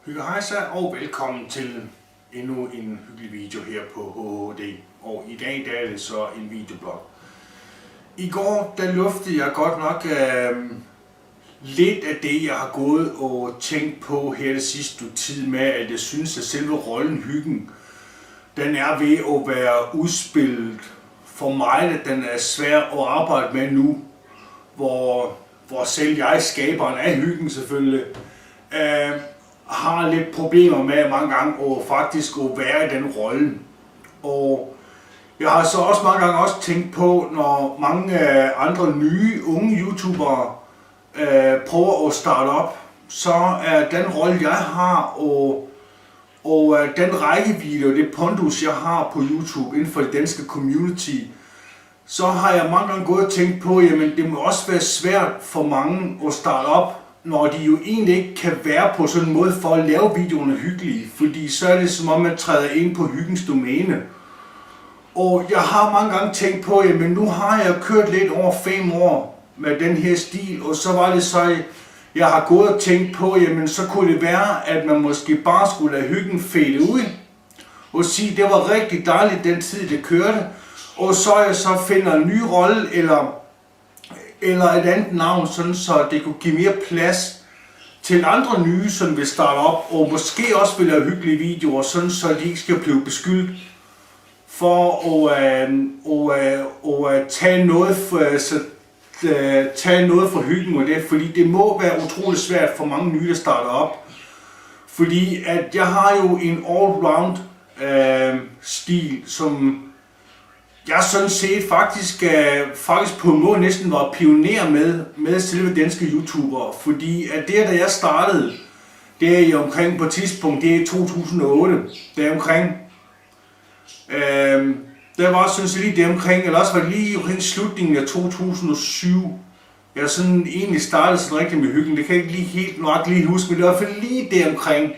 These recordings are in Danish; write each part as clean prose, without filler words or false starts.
Hygge hejsa og velkommen til endnu en hyggelig video her på HHD. Og i dag der er det så en videoblog. I går der luftede jeg godt nok lidt af det jeg har gået og tænkt på her det sidste tid med, at jeg synes at selve rollen Hyggen, den er ved at være udspillet for mig, at den er svær at arbejde med nu, hvor selv jeg, skaberen af Hyggen selvfølgelig, har lidt problemer med mange gange at faktisk at være i den rolle. Og jeg har så også mange gange også tænkt på, når mange andre nye unge YouTubere prøver at starte op, så er den rolle jeg har og den rækkevidde og det pondus jeg har på YouTube inden for det danske community, så har jeg mange gange gået og tænkt på, jamen det må også være svært for mange at starte op, når de jo egentlig ikke kan være på sådan en måde for at lave videoerne hyggelige, fordi så er det som om man træder ind på Hyggens domæne. Og jeg har mange gange tænkt på, jamen nu har jeg kørt lidt over 5 år med den her stil, og så var det så, jeg har gået og tænkt på, jamen så kunne det være, at man måske bare skulle lade Hyggen fade ud, og sige, det var rigtig dejligt den tid det kørte, og så jeg så finder en ny rolle, eller et andet navn, sådan så det kunne give mere plads til andre nye, som vil starte op, og måske også vil lave hyggelige videoer, sådan så de ikke skal blive beskyldt for at tage noget for Hyggen og det, fordi det må være utroligt svært for mange nye, der starter op. Fordi at jeg har jo en all-round stil, som jeg sådan set faktisk på en måde næsten var pioner med selve danske YouTubere, fordi at det, da jeg startede, det er jo omkring på et tidspunkt, det er i 2008, det er omkring, der var sådan set lige det omkring, eller også var det lige omkring slutningen af 2007, jeg sådan egentlig startede sådan rigtig med Hyggen, det kan jeg ikke lige helt nok lige huske, men det var i hvert fald lige det omkring.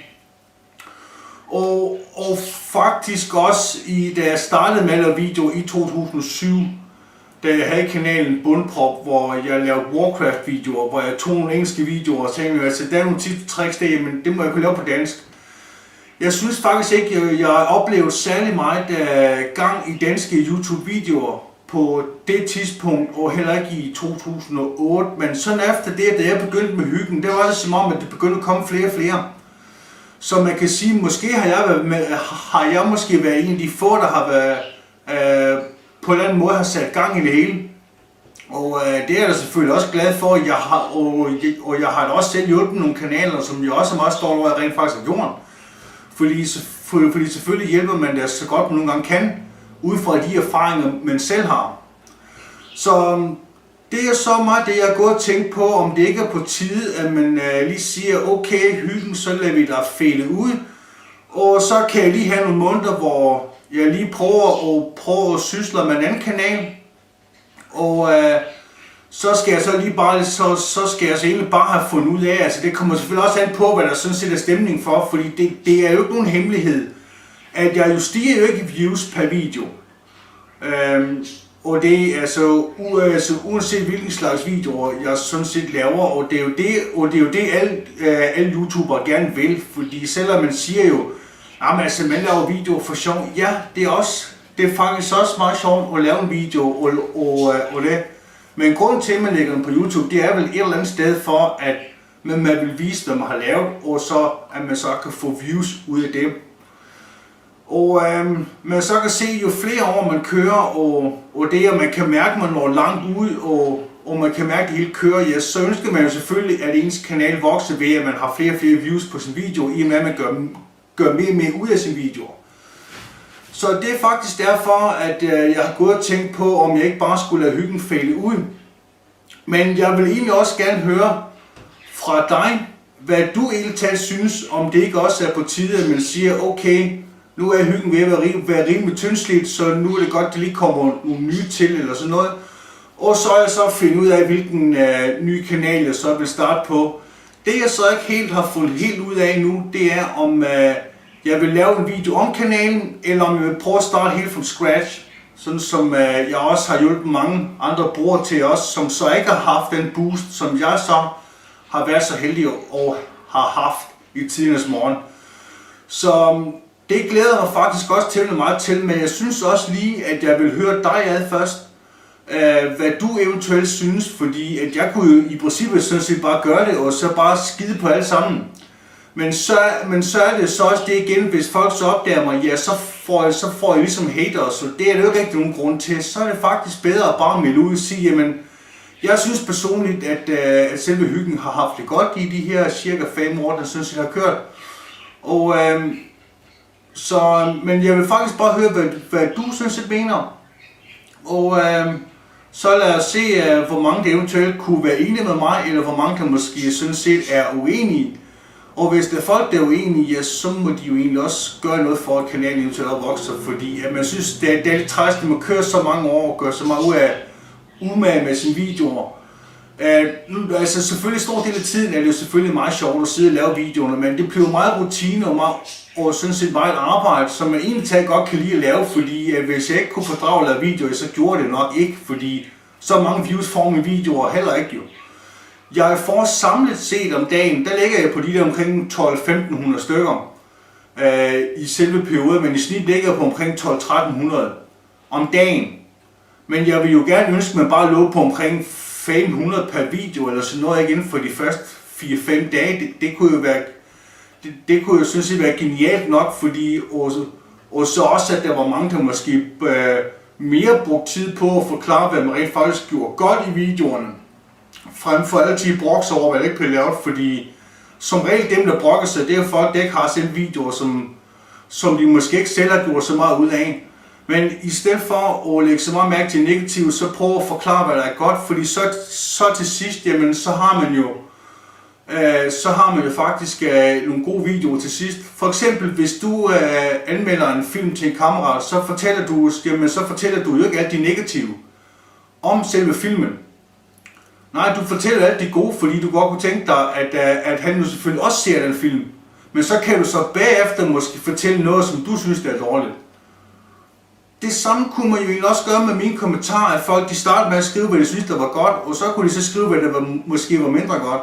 Og faktisk også, da jeg startede med at lave video i 2007, da jeg havde kanalen Bundprop, hvor jeg lavede Warcraft-videoer, hvor jeg tog nogle engelske videoer og tænkte, altså der er nogle tips og tricks der, men det må jeg kunne lave på dansk. Jeg synes faktisk ikke, at jeg oplevede særlig meget gang i danske YouTube-videoer på det tidspunkt, og heller ikke i 2008, men sådan efter det, da jeg begyndte med Hyggen, det var det som om, at det begyndte at komme flere og flere. Så man kan sige, måske har jeg måske været en af de få, der har været på en eller anden måde har sat gang i det hele. Og det er jeg da selvfølgelig også glad for, at jeg har, og jeg har da også selv hjulpet nogle kanaler, som jeg også er meget stolt over, at rent faktisk har gjort. Fordi selvfølgelig hjælper man det så godt man nogle gange kan, ud fra de erfaringer man selv har. Så det er så meget det, jeg har gået og tænkt på, om det ikke er på tide, at man lige siger, okay, Hyggen, så lader vi dig fælde ud. Og så kan jeg lige have nogle måneder, hvor jeg lige prøver at sysle med en anden kanal. Og så skal jeg så lige bare, så skal jeg så egentlig bare have fundet ud af, altså det kommer selvfølgelig også an på, hvad der sådan set er stemning for, fordi det er jo ikke nogen hemmelighed, at jeg justerer jo ikke views per video. Og det er altså uanset hvilken slags videoer jeg sådan set laver, og det er jo det alle YouTubere gerne vil, fordi selvom man siger jo, at altså, man laver videoer for sjov, ja, det er faktisk også meget sjovt at lave en video og det. Men grunden til, at man lægger den på YouTube, det er vel et eller andet sted for, at man vil vise, hvad man har lavet, og så at man så kan få views ud af det. Og man så kan se, jo flere år man kører, og det at man kan mærke, at man når langt ud, og man kan mærke, at det hele kører, ja, så ønsker man jo selvfølgelig, at ens kanal vokser ved, at man har flere og flere views på sin video, i og med at man gør mere og mere ud af sin videoer. Så det er faktisk derfor, at jeg har gået og tænkt på, om jeg ikke bare skulle lade Hyggen fælde ud. Men jeg vil egentlig også gerne høre fra dig, hvad du egentlig talt synes, om det ikke også er på tide, at man siger, okay, nu er Hyggen ved at være rimelig tyndslidt, så nu er det godt, at der lige kommer nogle nye til, eller sådan noget. Og så er jeg så finde ud af, hvilken nye kanal jeg så vil starte på. Det jeg så ikke helt har fundet helt ud af nu, det er om jeg vil lave en video om kanalen, eller om jeg vil prøve at starte helt fra scratch. Sådan som jeg også har hjulpet mange andre brugere til os, som så ikke har haft den boost, som jeg så har været så heldig og har haft i tidernes morgen. Så det glæder mig faktisk også til meget til, men jeg synes også lige, at jeg vil høre dig ad først, hvad du eventuelt synes, fordi at jeg kunne jo i princippet sådan set bare gøre det, og så bare skide på alt sammen. Men så er det så også det igen, hvis folk så opdager mig, ja, så får jeg ligesom haters, så det er det jo ikke rigtig nogen grund til. Så er det faktisk bedre at bare melde ud og sige, jamen, jeg synes personligt, at selve hyggen har haft det godt i de her cirka 5 år, der synes jeg har kørt. Og men jeg vil faktisk bare høre, hvad du sådan set mener. Og så lad os se, hvor mange der eventuelt kunne være enige med mig, eller hvor mange der måske sådan set er uenige. Og hvis der er folk, der er uenige, ja, så må de jo egentlig også gøre noget for, at kanalen eventuelt vokser, fordi at man synes, det er lidt træst, at man kører så mange år og gør så meget ud af umage med sine videoer. Altså selvfølgelig stor del af tiden er det jo selvfølgelig meget sjovt at sidde og lave videoerne, men det bliver meget rutine og sådan set meget arbejde, som man egentlig godt kan lide at lave, fordi at hvis jeg ikke kunne fordrage at lave videoer, så gjorde det nok ikke, fordi så mange views får mine videoer heller ikke jo. Jeg får samlet set om dagen, der ligger jeg på de der omkring 12-1500 stykker i selve perioden, men i snit ligger jeg på omkring 12-1300 om dagen. Men jeg vil jo gerne ønske, at man bare lå på omkring 500 per video, eller sådan noget igen for de første 4-5 dage. Det kunne jo være, det kunne jo sådan set være genialt nok, fordi og så også, at der var mange, der måske mere brugt tid på at forklare, hvad man rent faktisk gjorde godt i videoerne, frem for altid brokser over, hvad det ikke blev lavet, fordi som regel dem, der brokker sig, det er folk, der ikke har sendt videoer, som de måske ikke selv har gjort så meget ud af. Men i stedet for at lægge så meget mærke til negativt, så prøv at forklare, hvad der er godt, fordi så til sidst, jamen, så har man jo faktisk nogle gode videoer til sidst. For eksempel, hvis du anmelder en film til en kammerat, så fortæller du jo ikke alt det negative om selve filmen. Nej, du fortæller alt det gode, fordi du godt kunne tænke dig, at han jo selvfølgelig også ser den film. Men så kan du så bagefter måske fortælle noget, som du synes er dårligt. Det samme kunne man jo egentlig også gøre med mine kommentarer, at folk de startede med at skrive, hvad de synes, der var godt, og så kunne de så skrive, hvad der måske var mindre godt.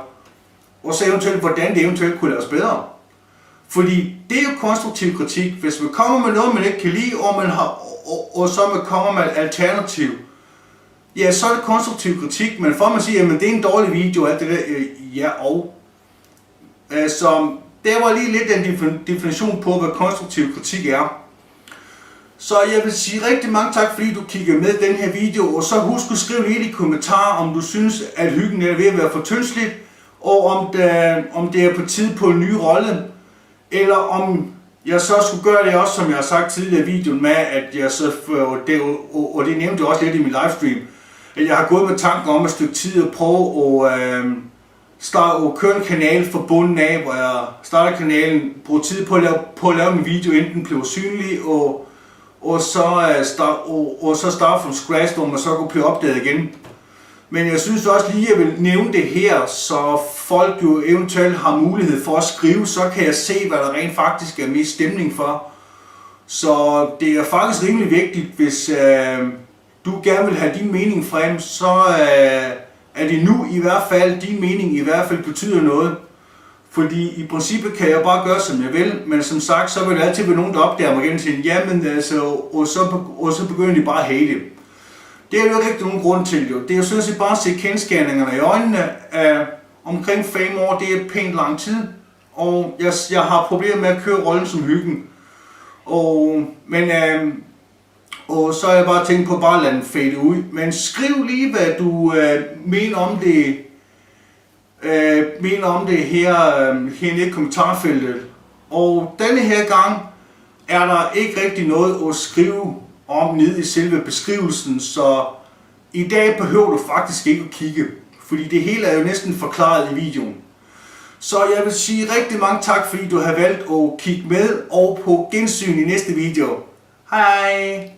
Og så eventuelt, hvordan det eventuelt kunne laves bedre. Fordi det er jo konstruktiv kritik. Hvis man kommer med noget, man ikke kan lide, og så man kommer med et alternativ, ja, så er det konstruktiv kritik, men for man siger, at det er en dårlig video, alt det der, ja og. Så der var lige lidt en definition på, hvad konstruktiv kritik er. Så jeg vil sige rigtig mange tak, fordi du kiggede med den her video, og så husk at skrive lidt i kommentarer, om du synes, at hyggen er ved at være for tyndsligt, og om det er på tid på en ny rolle, eller om jeg så skulle gøre det også, som jeg har sagt tidligere i videoen med, at jeg så, og det nævnte jeg også lidt i min livestream, at jeg har gået med tanken om et stykke tid at prøve at køre en kanal fra bunden af, hvor jeg starter kanalen, bruger tid på at lave min video, enten bliver synlig, og så starte from scratch, hvor man så kunne blive opdaget igen. Men jeg synes også lige, at jeg vil nævne det her, så folk jo eventuelt har mulighed for at skrive, så kan jeg se, hvad der rent faktisk er mest stemning for. Så det er faktisk rimelig vigtigt, hvis du gerne vil have din mening frem, så er det nu i hvert fald, din mening i hvert fald betyder noget. Fordi i princippet kan jeg bare gøre, som jeg vil, men som sagt, så vil der altid være nogen, der opdager mig igen til, jamen altså, og så begynder de bare at hate. Det er jo ikke nogen grund til det. Det er jo sådan set bare at se kendskærningerne i øjnene. Omkring 5 år, det er pænt lang tid, og jeg har problemer med at køre rollen som hyggen. Og så har jeg bare tænkt på bare at lade den fade ud. Men skriv lige, hvad du mener om det her i kommentarfeltet. Og denne her gang er der ikke rigtig noget at skrive om nede i selve beskrivelsen, så i dag behøver du faktisk ikke at kigge, fordi det hele er jo næsten forklaret i videoen. Så jeg vil sige rigtig mange tak, fordi du har valgt at kigge med, og på gensyn i næste video. Hej!